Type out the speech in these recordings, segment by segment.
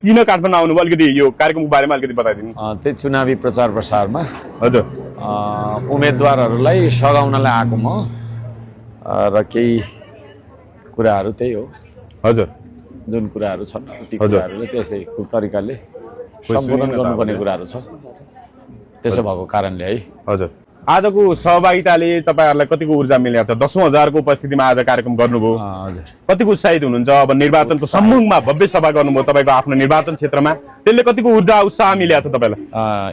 किन काठमाडौँ आउनुभयो अलिकति यो कार्यक्रमको बारेमा अलिकति बताइदिनु। त्यही चुनावी प्रचार प्रसारमा हजुर उम्मेदवारहरूलाई सघाउनलाई आएको म र केही कुराहरू त्यही हो। हजुर जुन कुराहरू छन् ती कुराहरूले त्यस्तै तरिकाले सम्बोधन गर्नुपर्ने कुराहरू छ। त्यसो भएको कारणले है। हजुर आजको सहभागिताले तपाईहरुलाई कतिको ऊर्जा मिलेको छ? 10,000 को उपस्थितिमा आज कार्यक्रम गर्नुभयो। हजुर कतिको उत्साहित हुनुहुन्छ? अब निर्वाचनको सम्मुखमा भव्य सभा गर्नुभयो तपाईको आफ्नो निर्वाचन क्षेत्रमा, त्यसले कतिको ऊर्जा उत्साह मिलेको छ तपाईलाई?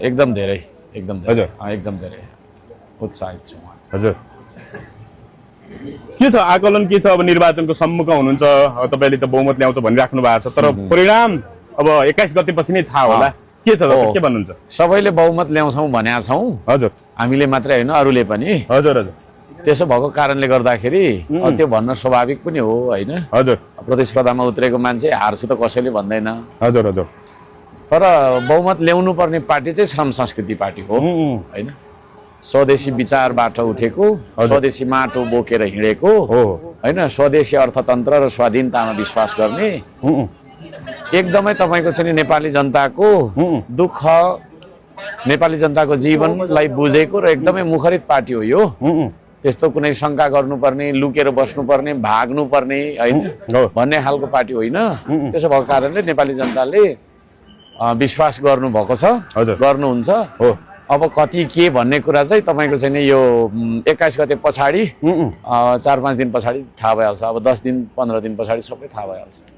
एकदम धेरै, एकदम धेरै। हजुर एकदम धेरै उत्साहित छु। हजुर के छ आकलन के छ? अब निर्वाचनको सम्मुखमा हुनुहुन्छ, तपाईले त बहुमत ल्याउँछ भनिराख्नु भएको छ, तर परिणाम अब 21 गतेपछि नै थाहा होला। के छ के भन्नुहुन्छ? सबैले बहुमत ल्याउँछौं भनेका छौं। हजुर हामीले मात्रै हैन अरूले पनि। हजुर हजुर त्यसो भएको कारणले गर्दाखेरि त्यो भन्न स्वाभाविक पनि हो हैन। हजुर प्रतिस्पर्धामा उत्रेको मान्छे हार्छु त कसैले भन्दैन। हजुर हजुर तर बहुमत ल्याउनु पर्ने पार्टी चाहिँ श्रम संस्कृति पार्टी हो हैन। स्वदेशी विचारबाट उठेको, स्वदेशी माटो बोकेर हिँडेको हो हैन। स्वदेशी अर्थतन्त्र र स्वाधीनतामा विश्वास गर्ने एकदमै तपाईको चाहिँ नेपाली जनताको दुःख, नेपाली जनताको जीवनलाई बुझेको र एकदमै मुखरित पार्टी हो यो। त्यस्तो कुनै शंका गर्नुपर्ने, लुकेर बस्नुपर्ने, भाग्नुपर्ने हैन भन्ने खालको पार्टी होइन। त्यसो भएको कारणले नेपाली जनताले विश्वास गर्नु भएको छ, गर्नुहुन्छ। अब कति के भन्ने कुरा चाहिँ तपाईको चाहिँ यो 21 गते पछाडी 4-5 दिन पछाडी थाहा भइहाल्छ। अब 10 दिन 15 दिन पछाडी सबै थाहा भइहाल्छ।